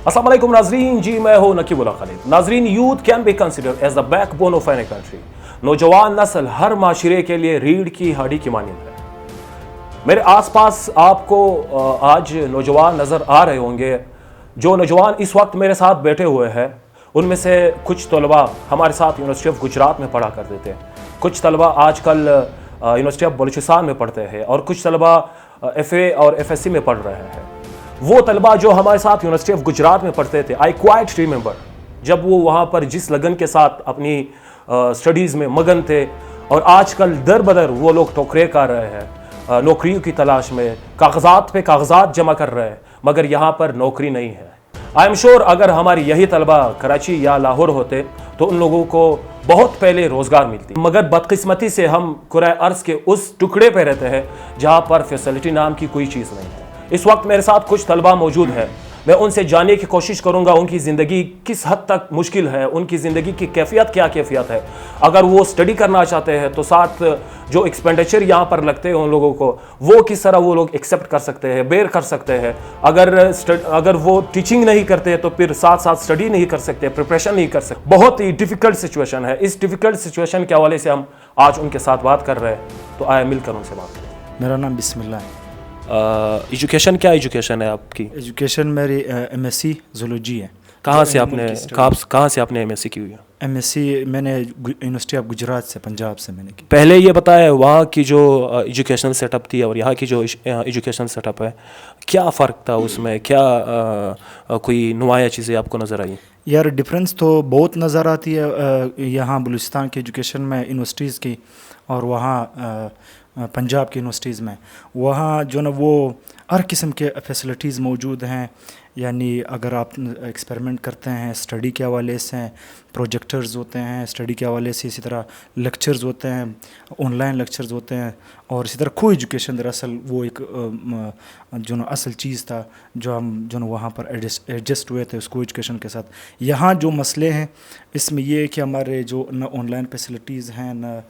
अस्सलाम वालेकुम नाजरीन, जी मैं हूँ नकीबुल्लाह खालिद। नाजरीन, youth can be considered as the backbone of any country. नौजवान नस्ल हर माशरे के लिए रीढ़ की हड्डी की मानिंद है। मेरे आसपास आपको आज नौजवान नज़र आ रहे होंगे। जो नौजवान इस वक्त मेरे साथ बैठे हुए हैं उनमें से कुछ तलबा हमारे साथ यूनिवर्सिटी ऑफ गुजरात में पढ़ा करते थे, कुछ तलबा आजकल यूनिवर्सिटी ऑफ बलूचिस्तान में पढ़ते हैं और कुछ तलबा FA और FSC में पढ़ रहे हैं। वो तलबा जो हमारे साथ यूनिवर्सिटी ऑफ गुजरात में पढ़ते थे, आई क्वाइट रिमेंबर जब वो वहाँ पर जिस लगन के साथ अपनी स्टडीज़ में मगन थे, और आजकल दर बदर वो लोग टोकरे कर रहे हैं, नौकरियों की तलाश में कागजात पे कागजात जमा कर रहे हैं, मगर यहाँ पर नौकरी नहीं है। आई एम श्योर अगर हमारी यही तलबा कराची या लाहौर होते तो उन लोगों को बहुत पहले रोज़गार मिलती, मगर बदकिस्मती से हम कुराए अर्ज़ के उस टुकड़े पे रहते हैं जहाँ पर फैसिलिटी नाम की कोई चीज़ नहीं है। इस वक्त मेरे साथ कुछ तलबा मौजूद है, मैं उनसे जानने की कोशिश करूंगा उनकी ज़िंदगी किस हद तक मुश्किल है, उनकी ज़िंदगी की कैफियत क्या कैफियत है। अगर वो स्टडी करना चाहते हैं तो साथ जो एक्सपेंडिचर यहाँ पर लगते हैं उन लोगों को, वो किस तरह वो लोग एक्सेप्ट कर सकते हैं, बेयर कर सकते हैं। अगर वो टीचिंग नहीं करते तो फिर साथ साथ स्टडी नहीं कर सकते, प्रिपरेशन नहीं कर सकते। बहुत ही डिफ़िकल्ट सिचुएशन है। इस डिफ़िकल्ट सिचुएशन के हवाले से हम आज उनके साथ बात कर रहे हैं, तो आए मिलकर उनसे बात करें। मेरा नाम बिस्मिल्लाह है। एजुकेशन क्या एजुकेशन है आपकी? एजुकेशन मेरी MSc ज़ूलॉजी है। कहाँ से आपने MSc की हुई है? MSc मैंने यूनिवर्सिटी ऑफ गुजरात से, पंजाब से मैंने की। पहले ये बताया वहाँ की जो एजुकेशनल सेटअप थी और यहाँ की जो एजुकेशनल सेटअप है, क्या फ़र्क था उसमें? क्या कोई नुमाया चीज़ें आपको नज़र आई? यार डिफरेंस तो बहुत नज़र आती है यहाँ बलूचिस्तान की एजुकेशन में, यूनिवर्सिटीज़ की, और वहाँ पंजाब की यूनिवर्सिटीज़ में। वहाँ जो ना वो हर किस्म के फैसिलिटीज़ मौजूद हैं। यानी अगर आप एक्सपेरिमेंट करते हैं स्टडी के हवाले से, प्रोजेक्टर्स होते हैं स्टडी के हवाले से, इसी तरह लेक्चर्स होते हैं, ऑनलाइन लेक्चर्स होते हैं, और इसी तरह को एजुकेशन दरअसल वो एक जो ना असल चीज़ था जो हम जो ना वहाँ पर एडजस्ट हुए थे उसको एजुकेशन के साथ। यहाँ जो मसले हैं इसमें ये है कि हमारे जो न ऑनलाइन फैसिलिटीज़ हैं, न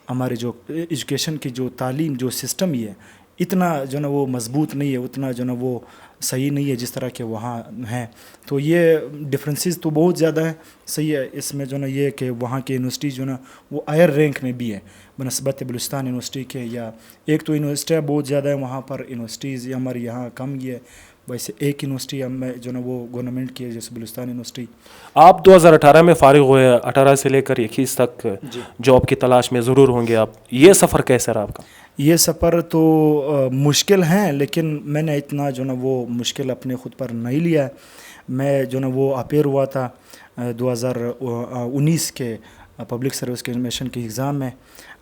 हमारे जो एजुकेशन की जो तालीम जो सिस्टम ही है इतना जो ना वो मजबूत नहीं है, उतना जो ना वो सही नहीं है जिस तरह के वहाँ हैं। तो ये डिफरेंसेस तो बहुत ज़्यादा है। सही है इसमें जो ना ये कि वहाँ के यूनिवर्सिटी जो ना वो हायर रैंक में भी है बनस्बत बलूचिस्तान यूनिवर्सिटी के। या एक तो यूनिवर्सिटियाँ बहुत ज़्यादा है वहाँ पर, यूनिवर्सिटीज़ हमारे यहाँ कम ही है। वैसे एक यूनिवर्सिटी हमें जो ना वो गवर्नमेंट की है, जैसे बलूचिस्तान यूनिवर्सिटी। आप 2018 में फ़ारिग हुए, 18 से लेकर 21 तक जॉब की तलाश में ज़रूर होंगे आप। ये सफ़र कैसा रहा आपका? ये सफ़र तो मुश्किल हैं, लेकिन मैंने इतना जो ना वो मुश्किल अपने ख़ुद पर नहीं लिया है। मैं जो ना वो अपेयर हुआ था 2019 के पब्लिक सर्विस के एग्जामिनेशन के एग्ज़ाम में,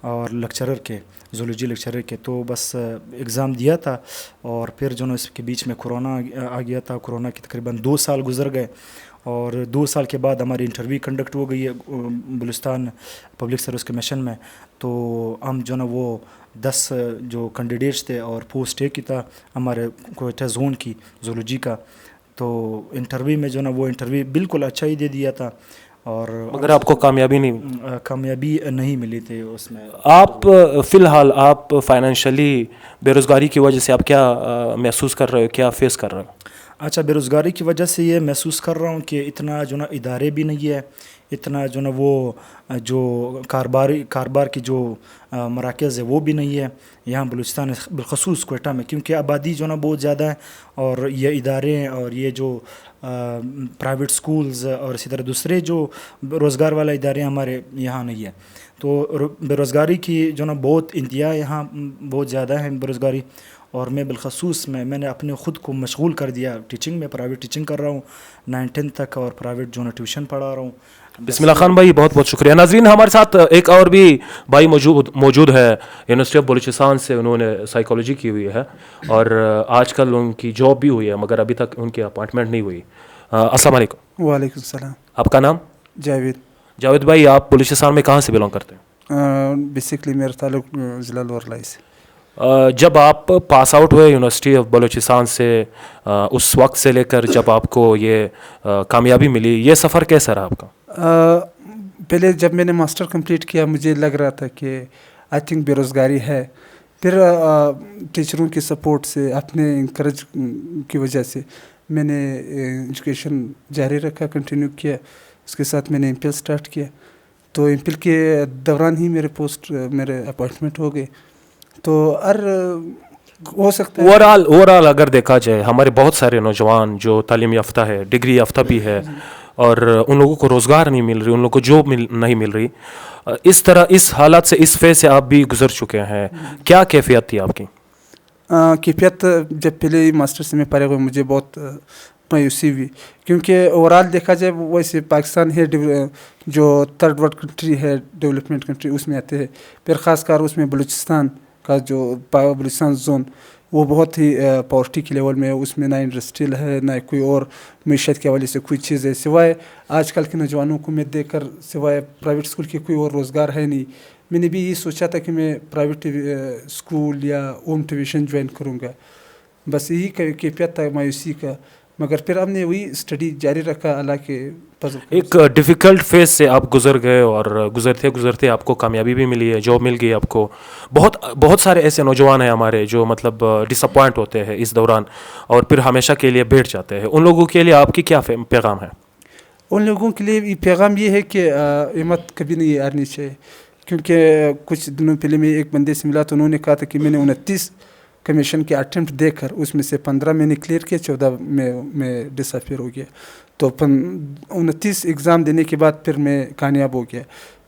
और लेक्चरर के, ज़ूलॉजी लेक्चरर के, तो बस एग्ज़ाम दिया था। और फिर जो ना इसके बीच में कोरोना आ गया था। कोरोना के तकरीबन 2 साल गुजर गए, और 2 साल के बाद हमारी इंटरव्यू कंडक्ट हो गई है बलूचिस्तान पब्लिक सर्विस कमीशन में। तो हम जो ना वो 10 जो कैंडिडेट्स थे और पोस्ट एक ही था हमारे कोयटा जोन की ज़ूलॉजी का। तो इंटरव्यू में जो ना वो इंटरव्यू बिल्कुल अच्छा ही दे दिया था, और मगर आपको कामयाबी नहीं मिली थी उसमें। आप फ़िलहाल आप फाइनेंशियली बेरोज़गारी की वजह से आप क्या महसूस कर रहे हो, क्या फेस कर रहे हो? अच्छा, बेरोज़गारी की वजह से ये महसूस कर रहा हूँ कि इतना जो ना इदारे भी नहीं है, इतना जो ना वो जो कारोबार की जो मराकज़ है वो भी नहीं है यहाँ बलूचिस्तान बिलखसूस कोयटा में, क्योंकि आबादी जो ना बहुत ज़्यादा है, और ये इदारे हैं और ये जो प्राइवेट स्कूल्स और इसी तरह दूसरे जो रोज़गार वाला इदारे हमारे यहाँ नहीं है। तो बेरोज़गारी की जो ना बहुत इंतहा यहाँ बहुत ज़्यादा है बेरोज़गारी। और मैं बिलखसूस मैंने अपने ख़ुद को मशगूल कर दिया टीचिंग में, प्राइवेट टीचिंग कर रहा हूँ 9-10 तक, और प्राइवेट जो ना ट्यूशन पढ़ा रहा हूँ। बिस्मिल्लाह खान भाई, बहुत बहुत शुक्रिया। नाज़रीन, हमारे साथ एक और भी भाई मौजूद है यूनिवर्सिटी ऑफ बलूचिस्तान से। उन्होंने साइकोलॉजी की हुई है और आजकल उनकी जॉब भी हुई है, मगर अभी तक उनकी अपॉइंटमेंट नहीं हुई। अस्सलाम वालेकुम। वालेकुम सलाम। आपका नाम? जावेद भाई, आप बलूचिस्तान में कहाँ से बिलोंग करते हैं? बेसिकली मेरा ताल्लुक ज़िला लोरलाई से। जब आप पास आउट हुए यूनिवर्सिटी ऑफ बलूचिस्तान से, उस वक्त से लेकर जब आपको ये कामयाबी मिली, ये सफ़र कैसा रहा आपका? पहले जब मैंने मास्टर कंप्लीट किया मुझे लग रहा था कि आई थिंक बेरोज़गारी है। फिर टीचरों की सपोर्ट से, अपने इंकरेज की वजह से میں نے ایجوکیشن جاری رکھا, کنٹینیو کیا. اس کے ساتھ میں نے ایم پی ایل اسٹارٹ کیا. تو ایم پی ایل کے دوران ہی میرے اپائنٹمنٹ ہو گئے. تو ہو سکتا ہے اوور آل اگر دیکھا جائے ہمارے بہت سارے نوجوان جو تعلیم یافتہ ہے, ڈگری یافتہ بھی ہے, اور ان لوگوں کو روزگار نہیں مل رہی, ان لوگوں کو جاب نہیں مل رہی. اس حالات سے, اس فیز سے آپ بھی گزر چکے ہیں. کیا کیفیت تھی آپ کی؟ کیفیت جب پہلے ماسٹر سے میں پڑھے ہوئے مجھے بہت مایوسی ہوئی, کیونکہ اوور آل دیکھا جائے ویسے پاکستان ہے جو تھرڈ ورلڈ کنٹری ہے, ڈیولپمنٹ کنٹری, اس میں آتے ہیں. پھر خاص کر اس میں بلوچستان کا جو بلوچستان زون وہ بہت ہی پاورٹی کے لیول میں ہے. اس میں نہ انڈسٹریل ہے, نہ کوئی اور معیشت کے حوالے سے کوئی چیز ہے, سوائے آج کل کے نوجوانوں کو میں دیکھ کر سوائے پرائیویٹ اسکول کے کوئی اور روزگار ہے نہیں. میں نے بھی یہ سوچا تھا کہ میں پرائیویٹ اسکول یا ہوم ٹیوشن جوائن کروں گا, بس یہی کیفیت تھا مایوسی کا. مگر پھر ہم نے وہی اسٹڈی جاری رکھا. اللہ کے فضل. ایک ڈیفیکلٹ فیز سے آپ گزر گئے, اور گزرتے آپ کو کامیابی بھی ملی ہے, جاب مل گئی آپ کو. بہت سارے ایسے نوجوان ہیں ہمارے جو مطلب ڈس اپوائنٹ ہوتے ہیں اس دوران, اور پھر ہمیشہ کے لیے بیٹھ جاتے ہیں. ان لوگوں کے لیے آپ کی کیا پیغام ہے؟ ان لوگوں کے لیے پیغام یہ ہے کہ ہمت کبھی نہیں ہارنی چاہیے. کیونکہ کچھ دنوں پہلے میں ایک بندے سے ملا تو انہوں نے کہا تھا کہ میں نے 29 کمیشن کے اٹیمپٹ دے کر اس میں سے 15 میں نے کلیئر کیا, 14 میں ڈس اپیئر ہو گیا. تو 29 ایگزام دینے کے بعد پھر میں کامیاب ہو گیا.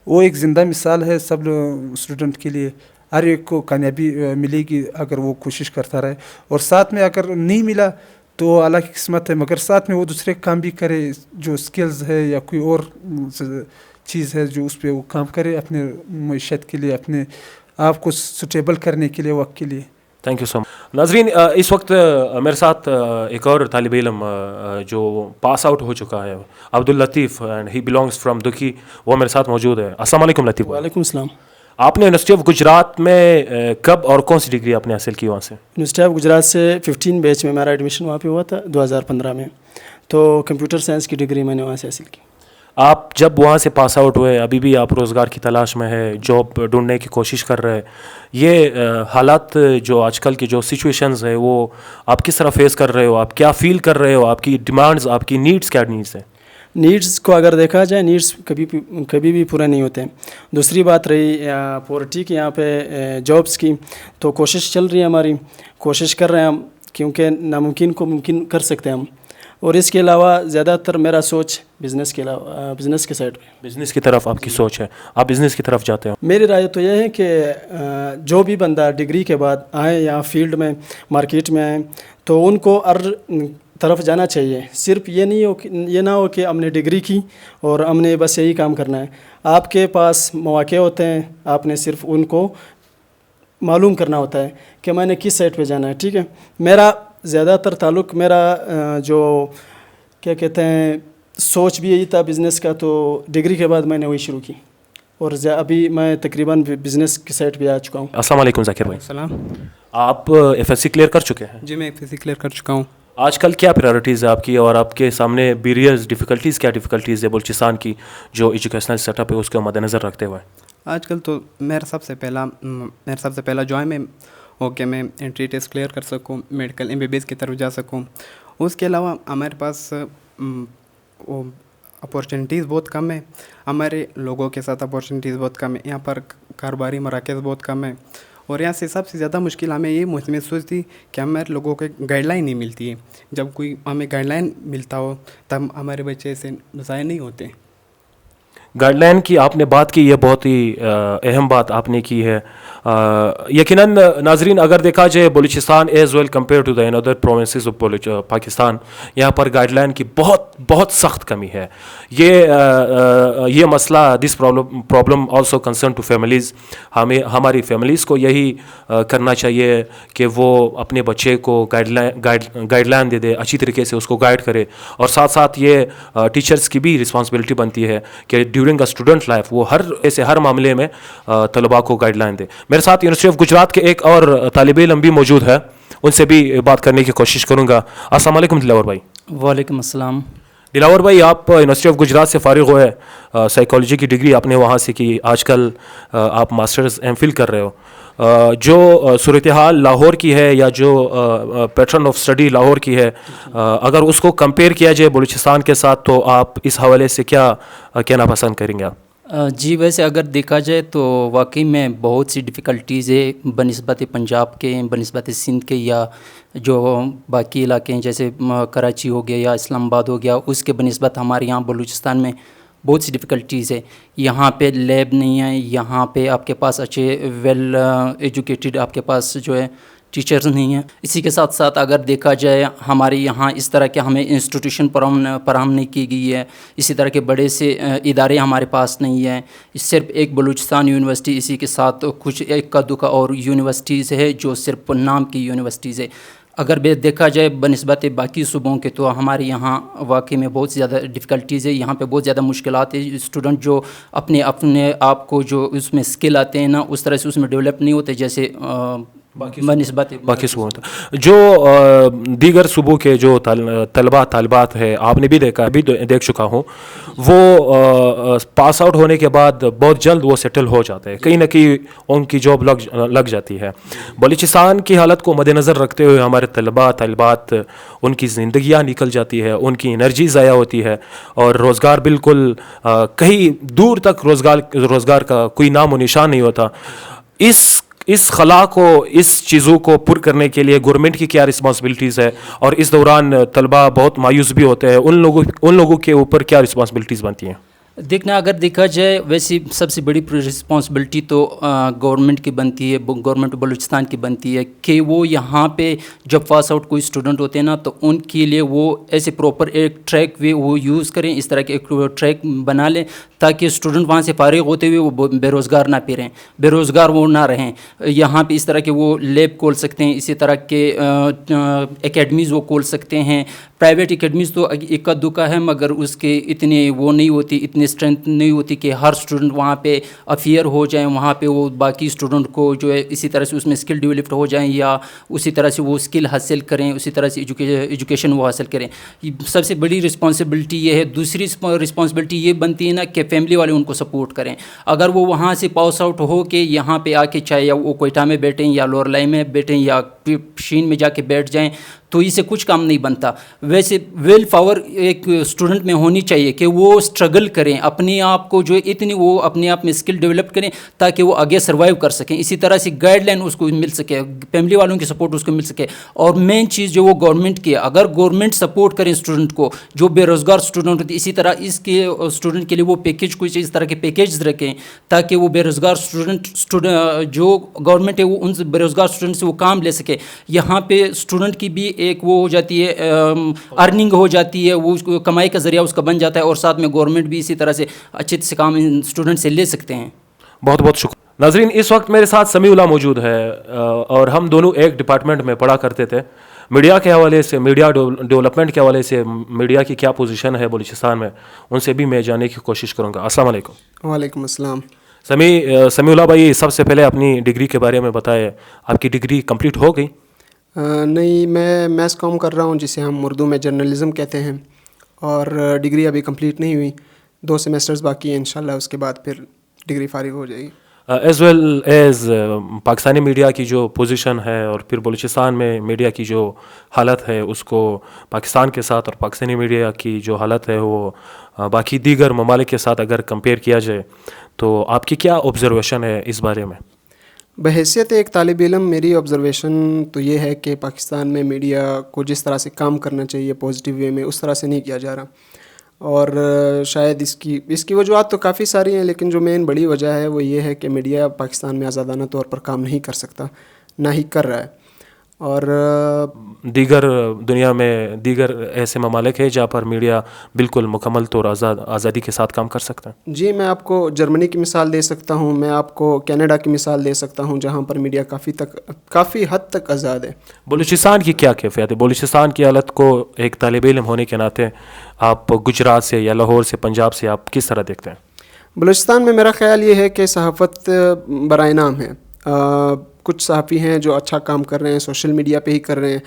وہ ایک زندہ مثال ہے سب اسٹوڈنٹ کے لیے. ہر ایک کو کامیابی ملے گی اگر وہ کوشش کرتا رہے, اور ساتھ میں اگر نہیں ملا تو اللہ کی قسمت ہے, مگر ساتھ میں وہ دوسرے کام بھی کرے, جو سکلز ہے یا کوئی اور چیز ہے جو اس پہ وہ کام کرے اپنے معیشت کے لیے, اپنے آپ کو سوٹیبل کرنے کے لیے, وقت کے لیے. تھینک یو سو مچ. ناظرین, اس وقت میرے ساتھ ایک اور طالب علم جو پاس آؤٹ ہو چکا ہے, Abdul Latif, and he belongs from دکھی, وہ میرے ساتھ موجود ہے. السلام علیکم لطیف. وعلیکم السلام. آپ نے یونیورسٹی آف گجرات میں کب اور کون سی ڈگری آپ نے حاصل کی وہاں سے؟ یونیورسٹی آف گجرات سے 15 بیچ میں میرا ایڈمیشن وہاں پہ ہوا تھا 2015 میں. تو کمپیوٹر سائنس کی ڈگری میں نے وہاں سے حاصل کی. آپ جب وہاں سے پاس آؤٹ ہوئے, ابھی بھی آپ روزگار کی تلاش میں ہے, جاب ڈھونڈنے کی کوشش کر رہے, یہ حالات جو آج کل کی جو سچویشنز ہے وہ آپ کس طرح فیس کر رہے ہو؟ آپ کیا فیل کر رہے ہو؟ آپ کی ڈیمانڈز, آپ کی نیڈس کیا نیڈس ہیں؟ نیڈس کو اگر دیکھا جائے, نیڈس کبھی بھی پورے نہیں ہوتے. دوسری بات رہی پورٹی کی, یہاں پہ جابس کی, تو کوشش چل رہی ہے ہماری, کوشش کر رہے ہیں ہم, کیونکہ ناممکن کو ممکن کر سکتے ہیں ہم. اور اس کے علاوہ زیادہ تر میرا سوچ بزنس کے علاوہ بزنس کے سائڈ پہ, بزنس کی طرف آپ کی سوچ ہے, آپ بزنس کی طرف جاتے ہو. میری رائے تو یہ ہے کہ جو بھی بندہ ڈگری کے بعد آئیں یہاں فیلڈ میں مارکیٹ میں آئیں تو ان کو ہر طرف جانا چاہیے. صرف یہ نہ ہو کہ ہم نے ڈگری کی اور ہم نے بس یہی کام کرنا ہے. آپ کے پاس مواقع ہوتے ہیں, آپ نے صرف ان کو معلوم کرنا ہوتا ہے کہ میں نے کس سائٹ پہ جانا ہے. ٹھیک ہے, میرا زیادہ تر تعلق میرا جو کیا کہتے ہیں سوچ بھی یہی تھا بزنس کا, تو ڈگری کے بعد میں نے وہی شروع کی, اور ابھی میں تقریباً بزنس کی سائٹ پہ آ چکا ہوں. السلام علیکم ذاکر بھائی. السلام. آپ ایف ایس سی کلیئر کر چکے ہیں؟ جی میں ایف ایس سی کلیئر کر چکا ہوں. آج کل کیا پریورٹیز ہے آپ کی, اور آپ کے سامنے بیریئرز, ڈیفیکلٹیز کیا ڈیفیکلٹیز ہے بلوچستان کی جو ایجوکیشنل سیٹ اپ ہے اس کو مد نظر رکھتے ہوئے؟ آج کل تو میرا سب سے پہلا جو ہے میں اوکے میں انٹری ٹیسٹ کلیئر کر سکوں, medical M B B S کی طرف جا سکوں. اس کے علاوہ ہمارے پاس اپارچونیٹیز بہت کم ہے, ہمارے لوگوں کے ساتھ اپارچونیٹیز بہت کم ہے. یہاں پر کاروباری مراکز بہت کم ہیں, اور یہاں سے سب سے زیادہ مشکل ہمیں یہ محسوس تھی کہ ہمارے لوگوں کو گائیڈ لائن نہیں ملتی ہے. جب کوئی ہمیں گائیڈ لائن ملتا ہو تب ہمارے بچے سے ضائع نہیں ہوتے. گائیڈ لائن کی آپ نے بات کی, یہ بہت ہی اہم بات آپ نے کی ہے. یقیناً ناظرین, اگر دیکھا جائے Balochistan as well compare to the other provinces of Pakistan, یہاں پر گائیڈ لائن کی بہت سخت کمی ہے. یہ مسئلہ, this problem also concern to families. ہماری فیملیز کو یہی کرنا چاہیے کہ وہ اپنے بچے کو گائیڈ لائن دے دے, اچھی طریقے سے اس کو گائیڈ کرے, اور ساتھ ساتھ یہ ٹیچرز کی بھی رسپانسبلٹی بنتی ہے کہ ڈیورنگ اے اسٹوڈنٹ لائف وہ ہر معاملے میں طلباء کو گائیڈ لائن دے. میرے ساتھ یونیورسٹی آف گجرات کے ایک اور طالب علم بھی موجود ہے, ان سے بھی بات کرنے کی کوشش کروں گا. السلام علیکم دلاور بھائی. وعلیکم السلام. दिलावर भाई, आप यूनिवर्सिटी ऑफ गुजरात से फारिग हुए, साइकोलॉजी की डिग्री आपने वहाँ से की, आजकल आप मास्टर्स एमफिल कर रहे हो। जो सूरत हाल लाहौर की है या जो पैटर्न ऑफ स्टडी लाहौर की है, अगर उसको कंपेयर किया जाए बलूचिस्तान के साथ, तो आप इस हवाले से क्या कहना पसंद करेंगे आप? जी, वैसे अगर देखा जाए तो वाकई में बहुत सी डिफ़िकल्टीज़ है बनिस्बत पंजाब के, बनिस्बत सिंध के, या जो बाकी इलाके हैं जैसे कराची हो गया या इस्लामाबाद हो गया, उसके बनिस्बत हमारे यहाँ बलूचिस्तान में बहुत सी डिफ़िकल्टीज़ है। यहाँ पे लैब नहीं है, यहाँ पे आपके पास अच्छे वेल एजुकेटेड आपके पास जो है टीचर्स नहीं हैं। इसी के साथ साथ अगर देखा जाए हमारे यहाँ इस तरह के हमें इंस्टीट्यूशन फराहम नहीं की गई है, इसी तरह के बड़े से इदारे हमारे पास नहीं हैं। सिर्फ एक बलूचिस्तान यूनिवर्सिटी, इसी के साथ कुछ इक्का दुक्का और यूनिवर्सिटीज़ है जो सिर्फ नाम की यूनिवर्सिटीज़ है। अगर देखा जाए बनिस्बत बाकी सूबों के तो हमारे यहाँ वाकई में बहुत ज़्यादा डिफ़िकल्टीज़ है। यहाँ पे बहुत ज़्यादा मुश्किलात है। स्टूडेंट जो अपने आप को जो उसमें स्किल आते हैं ना, उस तरह से उसमें डेवलप नहीं होते जैसे बाकी सूबों जो दीगर सूबों के जो तलबा तालिबात है, आपने भी देखा, अभी देख चुका हूँ, वो पास आउट होने के बाद बहुत जल्द वो सेटल हो जाते हैं, कहीं ना कहीं उनकी जॉब लग जाती है। बलूचिस्तान की हालत को मद्देनज़र रखते हुए हमारे तलबा तालिबात, उनकी ज़िंदगियाँ निकल जाती है, उनकी एनर्जी ज़ाया होती है और रोज़गार बिल्कुल कहीं दूर तक रोज़गार का कोई नामो निशान नहीं होता। इस खला को, इस चीज़ों को पुर करने के लिए गवर्नमेंट की क्या रिस्पॉन्सिबिलिटीज़ है, और इस दौरान तलबा बहुत मायूस भी होते हैं, उन लोगों के ऊपर क्या रिस्पॉन्सिबिलिटीज़ बनती हैं? देखना, अगर देखा जाए वैसे सबसे बड़ी रिस्पॉन्सिबिलिटी तो गवर्नमेंट की बनती है, गवर्नमेंट बलूचिस्तान की बनती है कि वो यहाँ पे जब पास आउट कोई स्टूडेंट होते हैं ना, तो उनके लिए वो ऐसे प्रॉपर एक ट्रैक वे वो यूज़ करें, इस तरह के एक ट्रैक बना लें ताकि स्टूडेंट वहाँ से फारिग होते हुए वो बेरोज़गार ना फिरें, बेरोज़गार वो ना रहें। यहाँ पे इस तरह के वो लैब खोल सकते हैं, इसी तरह के एकेडमीज़ वो खोल सकते हैं। प्राइवेट एकेडमीज़ तो इक्का दुक्का है, मगर उसके इतने वो नहीं होती, इतनी स्ट्रेंथ नहीं होती कि हर स्टूडेंट वहाँ पे अफियर हो जाए, वहाँ पे वो बाकी स्टूडेंट को जो है इसी तरह से उसमें स्किल डेवलप हो जाएं या उसी तरह से वो स्किल हासिल करें, उसी तरह से एजुकेशन वो हासिल करें। सबसे बड़ी रिस्पॉन्सिबिलिटी ये है। दूसरी रिस्पॉन्सिबिलिटी ये बनती है ना कि फैमिली वाले उनको सपोर्ट करें। अगर वो वहाँ से पास आउट हो के यहाँ पे आके चाहे या वो कोयटा में बैठें या लोरलाई में बैठें या शीन में जाके बैठ जाएं, तो इससे कुछ काम नहीं बनता। वैसे विल पावर एक स्टूडेंट में होनी चाहिए कि वो स्ट्रगल करें, अपने आप को जो इतनी वो अपने आप में स्किल डेवलप करें ताकि वो आगे सर्वाइव कर सकें। इसी तरह से गाइडलाइन उसको मिल सके, फैमिली वालों की सपोर्ट उसको मिल सके। और मेन चीज़ जो वो गवर्नमेंट की है, अगर गवर्नमेंट सपोर्ट करें स्टूडेंट को, जो बेरोज़गार स्टूडेंट होते, इसी तरह इसके स्टूडेंट के लिए वो पैकेज, कुछ इस तरह के पैकेज रखें ताकि वो बेरोज़गार स्टूडेंट जो गवर्नमेंट है वो उन बेरोज़गार स्टूडेंट से वो काम ले सके। यहाँ पे स्टूडेंट की भी एक वो हो जाती है, अर्निंग हो जाती है, वो कमाई का ज़रिया उसका बन जाता है, और साथ में गवर्नमेंट भी इसी तरह से अच्छे से काम इन स्टूडेंट से ले सकते हैं। बहुत बहुत शुक्रिया। नाज़रीन, इस वक्त मेरे साथ समीउल्लाह मौजूद है और हम दोनों एक डिपार्टमेंट में पढ़ा करते थे। मीडिया के हवाले से, मीडिया डेवलपमेंट के हवाले से, मीडिया की क्या पोजीशन है बलूचिस्तान में, उनसे भी मैं जानने की कोशिश करूँगा। अस्सलाम वालेकुम। वालेकुम अस्सलाम। समीउल्लाह भाई, सबसे पहले अपनी डिग्री के बारे में बताएं। आपकी डिग्री कंप्लीट हो गई? नहीं, मैं मैस कॉम कर रहा हूँ, जिसे हम उर्दू में जर्नलिज़म कहते हैं, और डिग्री अभी कंप्लीट नहीं हुई, 2 सेमेस्टर्स बाकी हैं। इंशाल्लाह उसके बाद फिर डिग्री फारिग हो जाएगी। As well as Pakistani media की जो पोजीशन है और फिर बलूचिस्तान में मीडिया की जो हालत है, उसको पाकिस्तान के साथ और पाकिस्तानी मीडिया की जो हालत है वो बाकी दीगर ममालिक के साथ अगर कंपेयर किया जाए, तो आपकी क्या ऑब्ज़र्वेशन है इस बारे में? बहैसियत एक तालिब इल्म मेरी ऑब्ज़र्वेशन तो ये है कि पाकिस्तान में मीडिया को जिस तरह से काम करना चाहिए पॉजिटिव वे में, उस तरह से नहीं किया जा रहा। और शायद इसकी वजूहत तो काफ़ी सारी हैं, लेकिन जो मेन बड़ी वजह है वो ये है कि मीडिया पाकिस्तान में आज़ादाना तौर पर काम नहीं कर सकता, ना ही कर रहा है। और दीगर दुनिया में दीगर ऐसे ममालिक है जहाँ पर मीडिया बिल्कुल मुकम्मल तौर आज़ादी के साथ काम कर सकता है? जी, मैं आपको जर्मनी की मिसाल दे सकता हूँ, मैं आपको कनाडा की मिसाल दे सकता हूँ, जहाँ पर मीडिया काफ़ी हद तक आज़ाद है। बलूचिस्तान की क्या कैफियत है? बलूचिस्तान की हालत को एक तालिब इल्म होने के नाते आप गुजरात से या लाहौर से, पंजाब से, आप किस तरह देखते हैं? बलूचिस्तान में मेरा ख़्याल ये है कि सहाफ़त बराए नाम है। कुछ सहाफ़ी हैं जो अच्छा काम कर रहे हैं, सोशल मीडिया पे ही कर रहे हैं,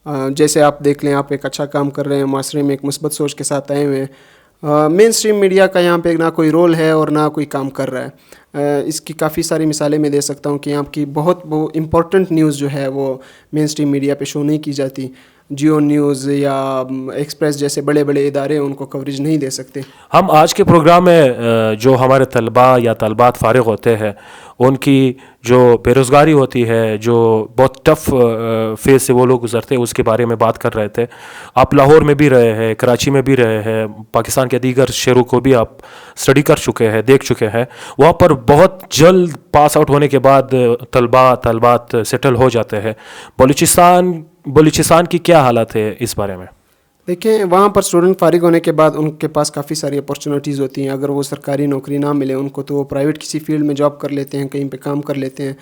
جیسے آپ دیکھ لیں، آپ ایک اچھا کام کر رہے ہیں، معاشرے میں ایک مثبت سوچ کے ساتھ آئے ہوئے ہیں، مین اسٹریم میڈیا کا یہاں پہ نہ کوئی رول ہے اور نہ کوئی کام کر رہا ہے. اس کی کافی ساری مثالیں میں دے سکتا ہوں کہ یہاں کی بہت امپورٹنٹ نیوز جو ہے وہ مین اسٹریم میڈیا پہ شو نہیں کی جاتی. جیو نیوز یا ایکسپریس جیسے بڑے بڑے ادارے ان کو کوریج نہیں دے سکتے. ہم آج کے پروگرام میں جو ہمارے طلباء یا طالبات فارغ ہوتے ہیں ان کی جو بے روزگاری ہوتی ہے، جو بہت ٹف فیز سے وہ لوگ گزرتے ہیں، اس کے بارے میں بات کر رہے تھے. آپ لاہور میں بھی رہے ہیں، کراچی میں بھی رہے ہیں، پاکستان کے دیگر شہروں کو بھی آپ اسٹڈی کر چکے ہیں، دیکھ چکے ہیں. وہاں پر بہت جلد پاس آؤٹ ہونے کے بعد طالبات سیٹل ہو جاتے ہیں. بلوچستان کی کیا حالت ہے اس بارے میں؟ دیکھیں، وہاں پر اسٹوڈنٹ فارغ ہونے کے بعد ان کے پاس کافی ساری اپارچونیٹیز ہوتی ہیں. اگر وہ سرکاری نوکری نہ ملے ان کو تو وہ پرائیویٹ کسی فیلڈ میں جاب کر لیتے ہیں، کہیں پہ کام کر لیتے ہیں.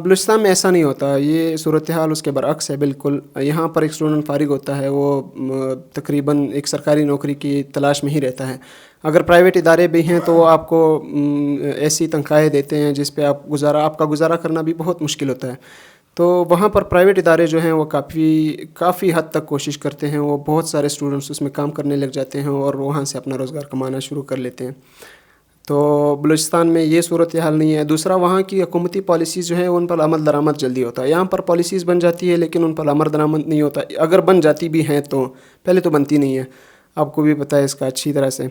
بلوچستان میں ایسا نہیں ہوتا. یہ صورتحال اس کے برعکس ہے بالکل. یہاں پر ایک اسٹوڈنٹ فارغ ہوتا ہے، وہ تقریباً ایک سرکاری نوکری کی تلاش میں ہی رہتا ہے. اگر پرائیویٹ ادارے بھی ہیں تو وہ آپ کو ایسی تنخواہیں دیتے ہیں جس پہ آپ کا گزارا کرنا بھی بہت مشکل ہوتا ہے. تو وہاں پر پرائیویٹ ادارے جو ہیں وہ کافی حد تک کوشش کرتے ہیں. وہ بہت سارے اسٹوڈنٹس اس میں کام کرنے لگ جاتے ہیں اور وہاں سے اپنا روزگار کمانا شروع کر لیتے ہیں. تو بلوچستان میں یہ صورتحال نہیں ہے. دوسرا، وہاں کی حکومتی پالیسیز جو ہیں ان پر عمل درآمد جلدی ہوتا ہے. یہاں پر پالیسیز بن جاتی ہے لیکن ان پر عمل درآمد نہیں ہوتا. اگر بن جاتی بھی ہیں تو پہلے تو بنتی نہیں ہے، آپ کو بھی پتہ ہے اس کا اچھی طرح سے.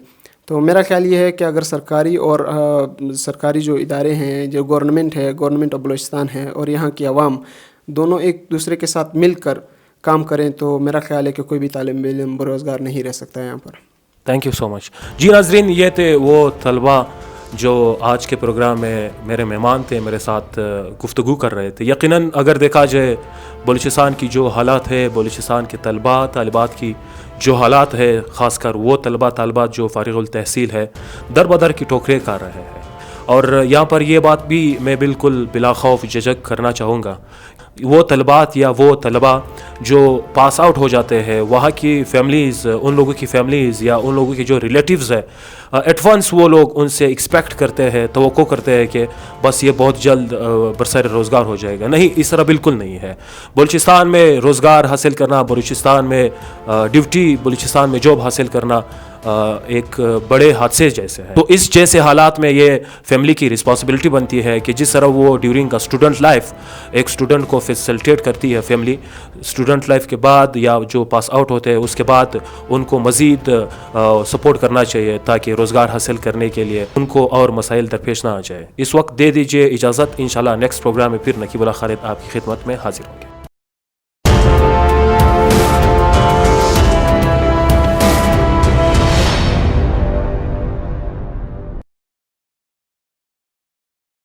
تو میرا خیال یہ ہے کہ اگر سرکاری جو ادارے ہیں، جو گورنمنٹ آف بلوچستان ہے اور یہاں کی عوام دونوں ایک دوسرے کے ساتھ مل کر کام کریں تو میرا خیال ہے کہ کوئی بھی طالب علم بے روزگار نہیں رہ سکتا ہے یہاں پر. تھینک یو سو مچ. جی ناظرین، یہ تھے وہ طلباء جو آج کے پروگرام میں میرے مہمان تھے، میرے ساتھ گفتگو کر رہے تھے. یقیناً اگر دیکھا جائے بلوچستان کی جو حالات ہے، بلوچستان کے طالبات کی جو حالات ہے، خاص کر وہ طالبات جو فارغ التحصیل ہے، در بدر کی ٹھوکریں کھا رہے ہیں. اور یہاں پر یہ بات بھی میں بالکل بلا خوف جھجک کرنا چاہوں گا، وہ طلبات یا وہ طلباء جو پاس آؤٹ ہو جاتے ہیں، وہاں کی فیملیز، ان لوگوں کی فیملیز یا ان لوگوں کی جو ریلیٹیوز ہے، ایٹ ونس وہ لوگ ان سے ایکسپیکٹ کرتے ہیں، توقع کرتے ہیں کہ بس یہ بہت جلد برسر روزگار ہو جائے گا. نہیں، اس طرح بالکل نہیں ہے. بلوچستان میں روزگار حاصل کرنا، بلوچستان میں ڈیوٹی، بلوچستان میں جاب حاصل کرنا ایک بڑے حادثے جیسے ہے. تو اس جیسے حالات میں یہ فیملی کی رسپانسبلٹی بنتی ہے کہ جس طرح وہ ڈیورنگ اسٹوڈنٹ لائف ایک اسٹوڈنٹ کو فیسلٹیٹ کرتی ہے فیملی، اسٹوڈنٹ لائف کے بعد یا جو پاس آؤٹ ہوتے ہیں اس کے بعد ان کو مزید سپورٹ کرنا چاہیے تاکہ روزگار حاصل کرنے کے لیے ان کو اور مسائل درپیش نہ آ جائے. اس وقت دے دیجیے اجازت. انشاءاللہ نیکسٹ پروگرام میں پھر نقیب اللہ خالد آپ کی خدمت میں حاضر ہوں.